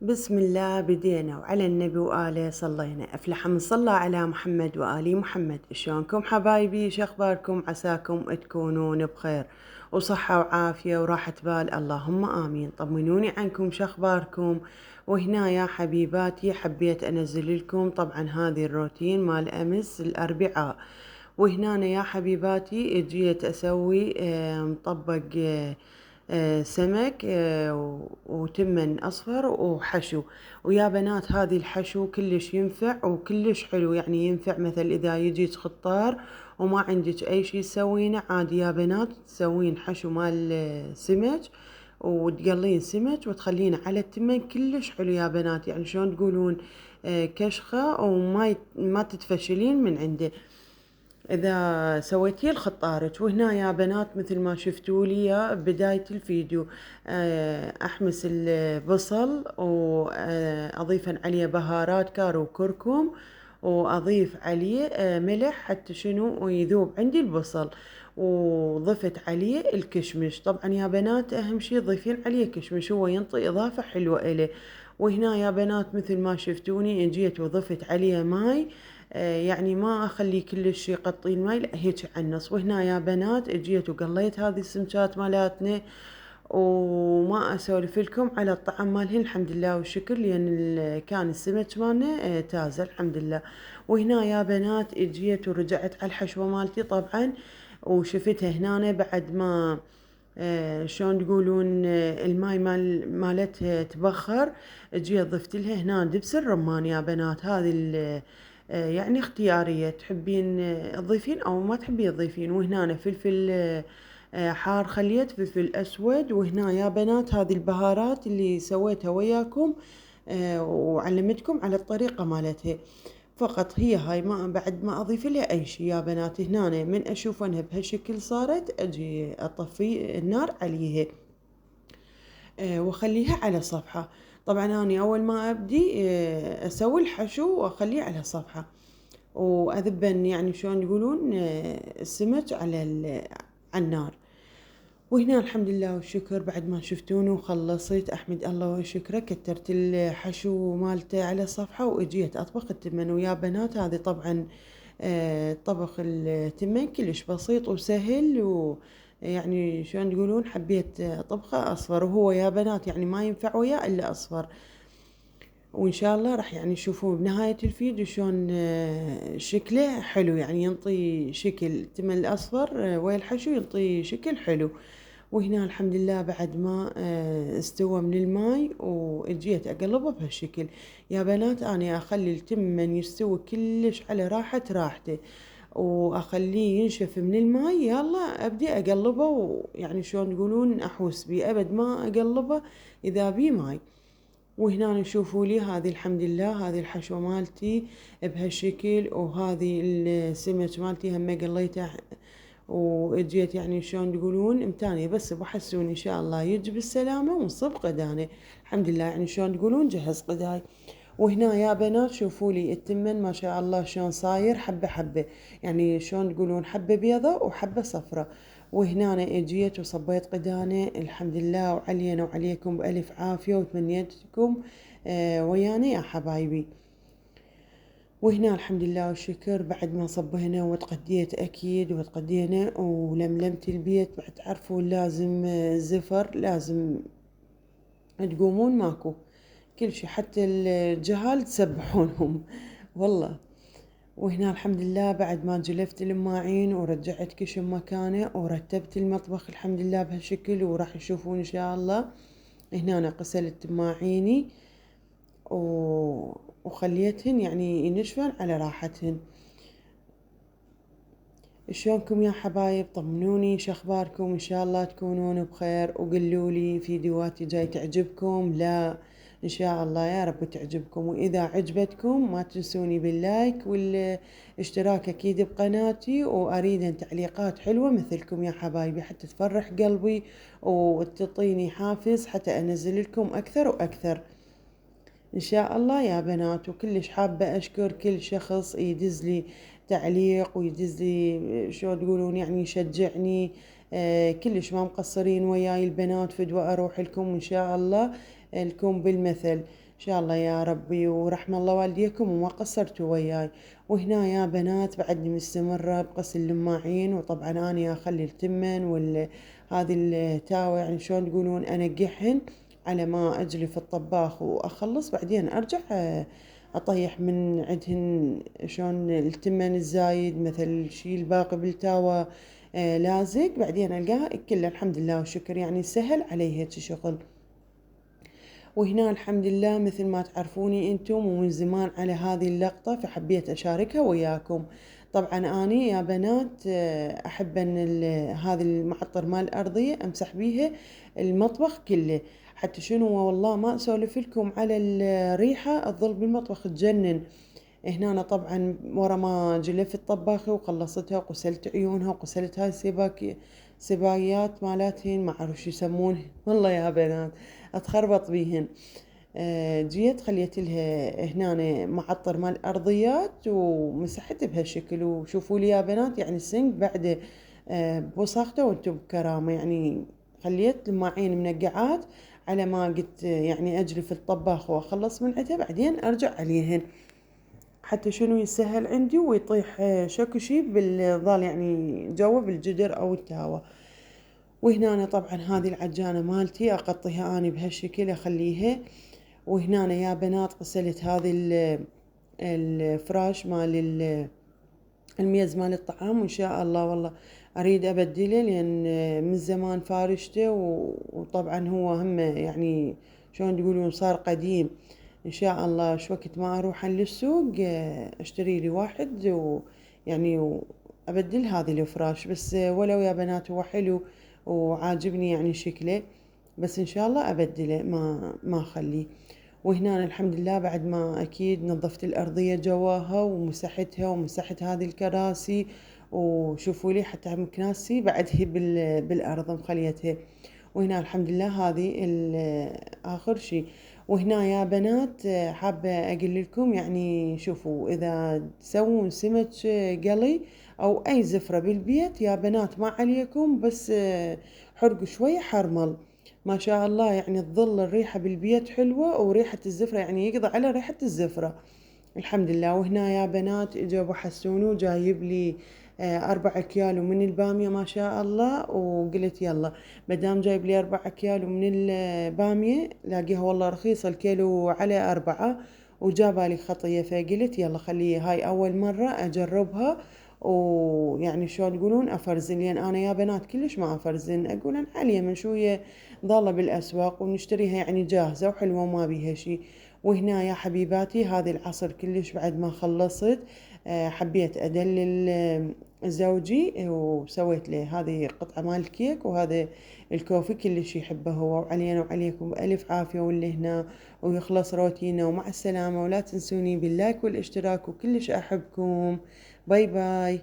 بسم الله بدينا وعلى النبي وآله صلينا. أفلح من صلى على محمد وآل محمد. شلونكم حبايبي؟ شخباركم؟ عساكم تكونون بخير وصحة وعافية وراحة بال، اللهم آمين. طمنوني عنكم، شخباركم؟ وهنا يا حبيباتي حبيت أنزل لكم طبعا هذه الروتين مال أمس الأربعاء. وهنا يا حبيباتي جيت أسوي مطبق سمك وتمن أصفر وحشو. ويا بنات هذه الحشو كلش ينفع وكلش حلو، يعني ينفع مثل إذا يجيك خطار وما عندك أي شي تسوينه، عادي يا بنات تسوين حشو مال سمك وتقلين سمك وتخلينه على التمن، كلش حلو يا بنات. يعني شلون تقولون كشخة ما تتفشلين من عنده إذا سويتيه لخطارك. وهنا يا بنات مثل ما شفتوا لي بداية الفيديو أحمس البصل وأضيف عليه بهارات كارو وكركم، وأضيف عليه ملح حتى شنو ويذوب عندي البصل، وضفت عليه الكشمش. طبعا يا بنات أهم شي تضيفين عليه كشمش، هو ينطي إضافة حلوة إليه. وهنا يا بنات مثل ما شفتوني جيت وضفت عليه ماي، يعني ما اخلي كلش يغطي الماي، لا هيك على النص. وهنا يا بنات جيت وقليت هذه السمكات مالتنا، وما اسولف لكم على الطعم مالهن الحمد لله والشكر، لان كان السمك مالنا تازه الحمد لله. وهنا يا بنات جيت ورجعت على الحشوه مالتي طبعا، وشفتها هنا بعد ما شلون تقولون الماي مالتها تبخر، جيت ضفت لها هنا دبس الرمان يا بنات. هذه يعني اختيارية، تحبين تضيفين أو ما تحبين تضيفين. وهنا فلفل حار خليت، فلفل أسود. وهنا يا بنات هذه البهارات اللي سويتها وياكم وعلمتكم على الطريقة مالتها فقط، هي هاي، ما بعد ما أضيف لها أي شيء يا بنات. هنا من أشوف أنها بهالشكل صارت أجي أطفي النار عليها واخليها على صفحة. طبعا أنا أول ما أبدي أسوي الحشو وأخليه على صفحة وأذبن، يعني شلون يقولون السمك على النار. وهنا الحمد لله والشكر بعد ما شفتوني وخلصت أحمد الله وشكره، كترت الحشو مالته على صفحة وإجيت أطبخ التمن. ويا بنات هذه طبعا طبخ التمن كلش بسيط وسهل، ويعني شلون تقولون حبيت طبخه أصفر، وهو يا بنات يعني ما ينفع وياه إلا أصفر. وإن شاء الله راح يعني تشوفون بنهاية الفيديو شلون شكله حلو، يعني ينطي شكل التمن الأصفر ويا الحشو ينطي شكل حلو. وهنا الحمد لله بعد ما استوى من الماي وجيت أقلبه بهالشكل. يا بنات أنا أخلي التمن يستوي كلش على راحته وأخليه ينشف من الماي، يلا أبدي أقلبه، ويعني شلون تقولون أحوس بيه، أبد ما أقلبه إذا بيه ماي. وهنا نشوفوا لي هذه الحمد لله هذه الحشوة مالتي بهالشكل، وهذه السمك مالتي هم قليته وجيت يعني شلون تقولون امتانية بس بحسون ان شاء الله يجي بالسلامة ونصب قدانه الحمد لله، يعني شلون تقولون جهز قداي. وهنا يا بنات شوفوا لي التمن ما شاء الله شلون صاير حبة حبة، يعني شلون تقولون حبة بيضة وحبة صفرة. وهنا أنا اجيت وصبيت قدانه الحمد لله، وعلينا وعليكم بألف عافية، وتمنيتكم ويانا يا حبايبي. وهنا الحمد لله والشكر بعد ما صبينا وتغديت أكيد وتغدينا ولملمت البيت، بعد تعرفون لازم زفر لازم تقومون ماكو كل شي، حتى الجهال تسبحونهم والله. وهنا الحمد لله بعد ما جلفت الماعين ورجعت كل شي مكانه ورتبت المطبخ الحمد لله بهالشكل، وراح تشوفون إن شاء الله. هنا أنا غسلت ماعيني وخليتهن يعني ينشفن على راحتهن. شلونكم يا حبايب؟ طمنوني شخباركم، ان شاء الله تكونون بخير، وقولوا لي فيديوهاتي جاي تعجبكم لا ان شاء الله يا رب تعجبكم. واذا عجبتكم ما تنسوني باللايك والاشتراك اكيد بقناتي، واريد تعليقات حلوة مثلكم يا حبايبي حتى تفرح قلبي وتعطيني حافز حتى انزل لكم اكثر واكثر ان شاء الله يا بنات. وكلش حابة اشكر كل شخص يدز لي تعليق ويدز لي شو تقولون يعني يشجعني، كلش ما مقصرين وياي البنات، فدوى اروح لكم ان شاء الله لكم بالمثل إن شاء الله يا ربي، ورحم الله والديكم وما قصرتوا وياي. وهنا يا بنات بعدني مستمرة بغسل الماعين، وطبعا أنا أخلي التمن هذه التاوة يعني شلون تقولون أنقعهن على ما أجري في الطباخ وأخلص، بعدين أرجع أطيح من عندهن شلون التمن الزايد مثل الشي الباقي بالتاوة لازق، بعدين ألقاها كله الحمد لله والشكر يعني سهل علي هيك شغل. وهنا الحمد لله مثل ما تعرفوني انتم ومن زمان على هذه اللقطة، فحبيت أشاركها وياكم. طبعا أني يا بنات أحب أن هذه المعطر مال الأرضية أمسح بيها المطبخ كله، حتى شنو والله ما أسولف لكم على الريحة تظل بالمطبخ تجنن. هنا أنا طبعا ورا ما جلفت طباخي وخلصتها وغسلت عيونها وغسلت هاي سبايات مالاتهن ما أعرف شو يسمونهن والله يا بنات أتخربط بيهن. جيت خليت لها هنا معطر مال الأرضيات ومسحت بهالشكل، وشوفوا لي يا بنات يعني السنك بعد بوساخته وانتم بكرامة، يعني خليت الماعين منقعات على ما قلت يعني أجري في الطباخ وأخلص من عندها بعدين أرجع عليهن، حتى شنو يسهل عندي ويطيح شكو شي بالظال يعني جوا بالجدر أو التهوى. وهنا أنا طبعا هذه العجانة مالتي أقطيها أنا بهالشكل أخليها. وهنا أنا يا بنات غسلت هذه الفراش مال الميز مال الطعام، وإن شاء الله والله أريد أبدله لأن من زمان فارشته وطبعا هو هم يعني شلون تقولون صار قديم. إن شاء الله شو وقت ما أروح للسوق أشتري لي واحد ويعني أبدل هذه الفراش، بس ولو يا بنات هو حلو وعاجبني يعني شكله، بس إن شاء الله أبدله ما أخليه. وهنا أنا الحمد لله بعد ما أكيد نظفت الأرضية جواها ومسحتها ومسحت هذه الكراسي، وشوفوا لي حتى مكناسي بعد هي بالأرض مخليتها. وهنا الحمد لله هذه آخر شيء. وهنا يا بنات حابة أقول لكم يعني شوفوا إذا تسوون سمك قلي أو أي زفرة بالبيت يا بنات ما عليكم، بس حرقوا شوية حرمل ما شاء الله يعني تظل الريحة بالبيت حلوة، وريحة الزفرة يعني يقضي على ريحة الزفرة الحمد لله. وهنا يا بنات اجا ابو حسونو جايب لي 4 كيلو من البامية ما شاء الله، وقلت يلا مدام جايب لي 4 كيلو من البامية لاقيها والله رخيصة الكيلو على 4، وجابالي خطية فقلت يلا خليه هاي أول مرة أجربها، ويعني شلون يقولون أفرزن، لأن أنا يا بنات كلش ما أفرزن، أقول أنا حاليا من شوية ضالة بالأسواق ونشتريها يعني جاهزة وحلوة وما بيها شي. وهنا يا حبيباتي هذه العصر كلش بعد ما خلصت حبيت أدلل زوجي وسويت له هذه قطعة مال الكيك، وهذا الكوفي كلش يحبه هو، وعلينا وعليكم بألف عافية واللي هنا ويخلص روتينا، ومع السلامة، ولا تنسوني باللايك والاشتراك، وكلش أحبكم. باي باي.